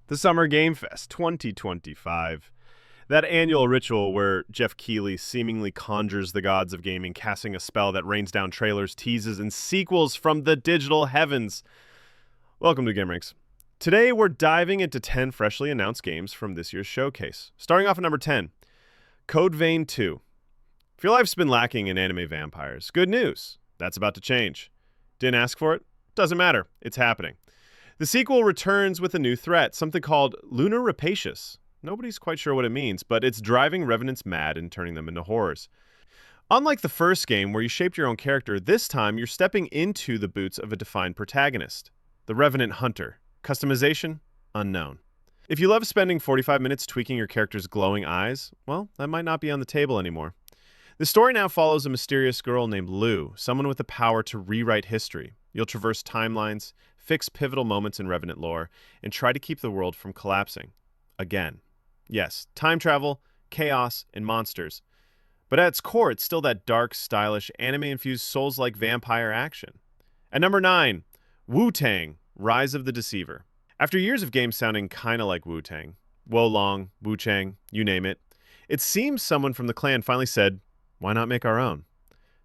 The Summer Game Fest 2025. That annual ritual where Jeff Keighley seemingly conjures the gods of gaming, casting a spell that rains down trailers, teases, and sequels from the digital heavens. Welcome to GameRanks. Today we're diving into 10 freshly announced games from this year's showcase. Starting off at number 10, Code Vein 2. If your life's been lacking in anime vampires, good news. That's about to change. Didn't ask for it? Doesn't matter. It's happening. The sequel returns with a new threat, something called Lunar Rapacious. Nobody's quite sure what it means, but it's driving revenants mad and turning them into horrors. Unlike the first game where you shaped your own character, this time you're stepping into the boots of a defined protagonist, the Revenant Hunter. Customization? Unknown. If you love spending 45 minutes tweaking your character's glowing eyes, well, that might not be on the table anymore. The story now follows a mysterious girl named Lou, someone with the power to rewrite history. You'll traverse timelines, fix pivotal moments in Revenant lore, and try to keep the world from collapsing. Again. Yes, time travel, chaos, and monsters. But at its core, it's still that dark, stylish, anime-infused Souls-like vampire action. At number 9, Wu-Tang, Rise of the Deceiver. After years of games sounding kinda like Wu-Tang, Wolong, Wu-Chang, you name it, it seems someone from the clan finally said, why not make our own?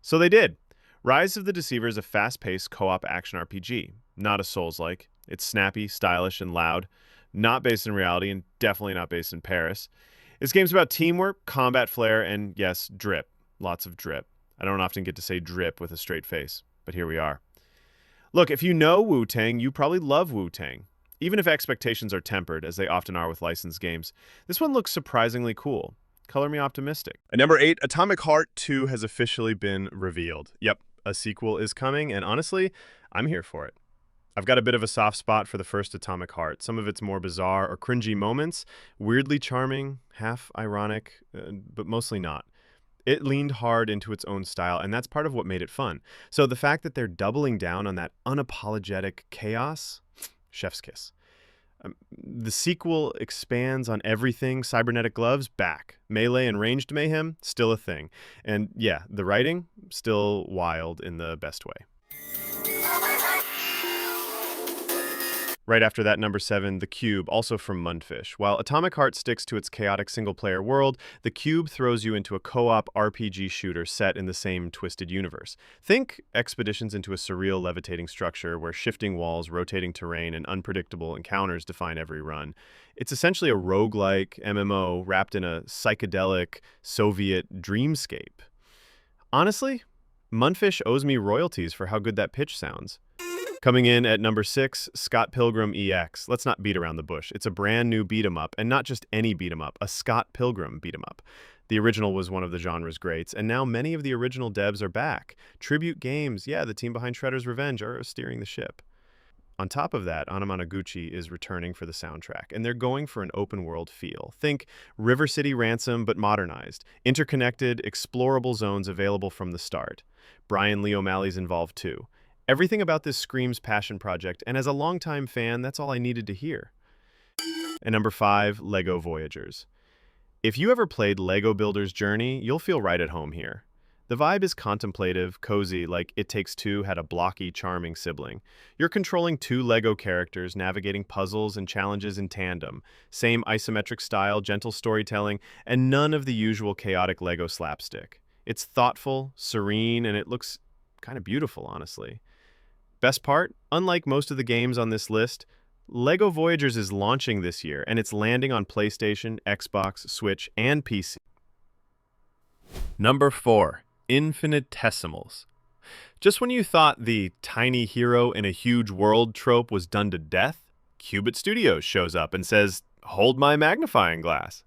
So they did. Rise of the Deceiver is a fast-paced co-op action RPG, not a Souls-like. It's snappy, stylish, and loud, not based in reality, and definitely not based in Paris. This game's about teamwork, combat flair, and yes, drip. Lots of drip. I don't often get to say drip with a straight face, but here we are. Look, if you know Wu-Tang, you probably love Wu-Tang. Even if expectations are tempered, as they often are with licensed games, this one looks surprisingly cool. Color me optimistic. At number 8, Atomic Heart 2 has officially been revealed. Yep, a sequel is coming, and honestly, I'm here for it. I've got a bit of a soft spot for the first Atomic Heart. Some of its more bizarre or cringy moments, weirdly charming, half ironic, but mostly not. It leaned hard into its own style, and that's part of what made it fun. So the fact that they're doubling down on that unapologetic chaos, chef's kiss. The sequel expands on everything. Cybernetic gloves, back. Melee and ranged mayhem, still a thing. And yeah, the writing, still wild in the best way. Right after that, number 7, The Cube, also from Mundfish. While Atomic Heart sticks to its chaotic single-player world, The Cube throws you into a co-op RPG shooter set in the same twisted universe. Think expeditions into a surreal levitating structure where shifting walls, rotating terrain, and unpredictable encounters define every run. It's essentially a roguelike MMO wrapped in a psychedelic Soviet dreamscape. Honestly, Mundfish owes me royalties for how good that pitch sounds. Coming in at number 6, Scott Pilgrim EX. Let's not beat around the bush. It's a brand new beat-em-up, and not just any beat-em-up, a Scott Pilgrim beat-em-up. The original was one of the genre's greats, and now many of the original devs are back. Tribute Games, yeah, the team behind Shredder's Revenge, are steering the ship. On top of that, Anamanaguchi is returning for the soundtrack, and they're going for an open-world feel. Think River City Ransom, but modernized. Interconnected, explorable zones available from the start. Brian Lee O'Malley's involved too. Everything about this screams passion project, and as a longtime fan, that's all I needed to hear. And number 5, LEGO Voyagers. If you ever played LEGO Builder's Journey, you'll feel right at home here. The vibe is contemplative, cozy, like It Takes Two had a blocky, charming sibling. You're controlling 2 LEGO characters, navigating puzzles and challenges in tandem. Same isometric style, gentle storytelling, and none of the usual chaotic LEGO slapstick. It's thoughtful, serene, and it looks kind of beautiful, honestly. Best part, unlike most of the games on this list, LEGO Voyagers is launching this year, and it's landing on PlayStation, Xbox, Switch, and PC. Number 4, Infinitesimals. Just when you thought the tiny hero in a huge world trope was done to death, Cubit Studios shows up and says, hold my magnifying glass.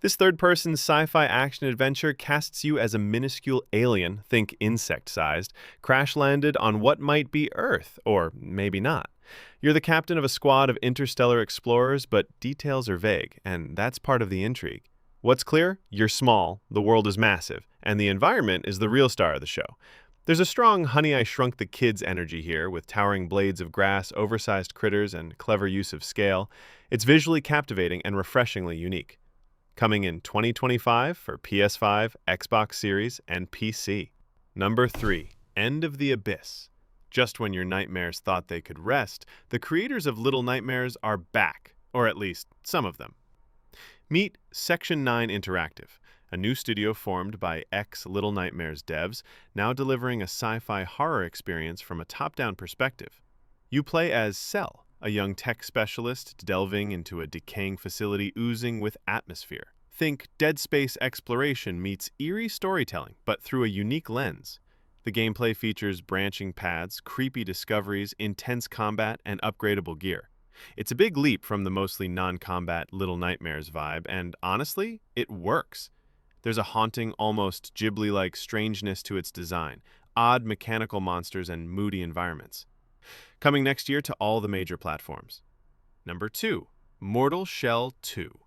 This third-person sci-fi action-adventure casts you as a minuscule alien, think insect-sized, crash-landed on what might be Earth, or maybe not. You're the captain of a squad of interstellar explorers, but details are vague, and that's part of the intrigue. What's clear? You're small, the world is massive, and the environment is the real star of the show. There's a strong Honey, I Shrunk the Kids energy here, with towering blades of grass, oversized critters, and clever use of scale. It's visually captivating and refreshingly unique. Coming in 2025 for PS5, Xbox Series, and PC. Number 3, End of the Abyss. Just when your nightmares thought they could rest, the creators of Little Nightmares are back Or at least some of them. Meet Section 9 Interactive, a new studio formed by ex-Little Nightmares devs, now delivering a sci-fi horror experience from a top-down perspective. You play as Cell, a young tech specialist delving into a decaying facility oozing with atmosphere. Think Dead Space exploration meets eerie storytelling, but through a unique lens. The gameplay features branching paths, creepy discoveries, intense combat, and upgradable gear. It's a big leap from the mostly non-combat Little Nightmares vibe, and honestly, it works. There's a haunting, almost Ghibli-like strangeness to its design, odd mechanical monsters, and moody environments. Coming next year to all the major platforms. Number 2. Mortal Shell 2.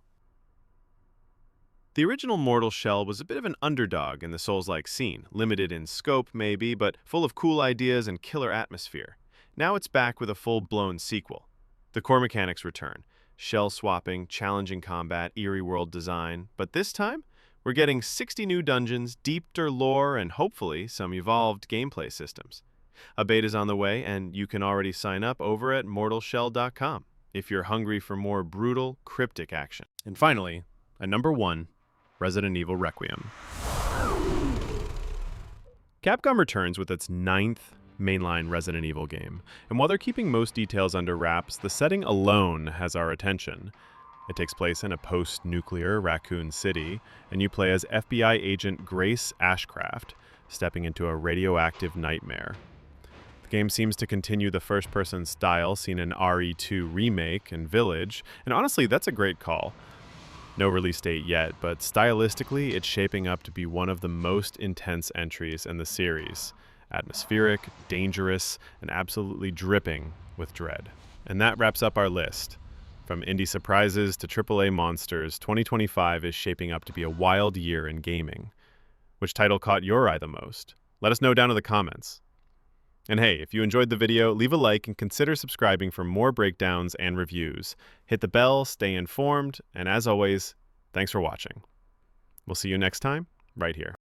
The original Mortal Shell was a bit of an underdog in the Souls-like scene, limited in scope maybe, but full of cool ideas and killer atmosphere. Now it's back with a full-blown sequel. The core mechanics return: shell swapping, challenging combat, eerie world design, but this time, we're getting 60 new dungeons, deeper lore, and hopefully some evolved gameplay systems. A beta's on the way, and you can already sign up over at mortalshell.com if you're hungry for more brutal, cryptic action. And finally, at number 1, Resident Evil Requiem. Capcom returns with its 9th mainline Resident Evil game, and while they're keeping most details under wraps, the setting alone has our attention. It takes place in a post-nuclear Raccoon City, and you play as FBI agent Grace Ashcraft, stepping into a radioactive nightmare. The game seems to continue the first-person style seen in RE2 Remake and Village, and honestly, that's a great call. No release date yet, but stylistically, it's shaping up to be one of the most intense entries in the series. Atmospheric, dangerous, and absolutely dripping with dread. And that wraps up our list. From indie surprises to AAA monsters, 2025 is shaping up to be a wild year in gaming. Which title caught your eye the most? Let us know down in the comments. And hey, if you enjoyed the video, leave a like and consider subscribing for more breakdowns and reviews. Hit the bell, stay informed, and as always, thanks for watching. We'll see you next time, right here.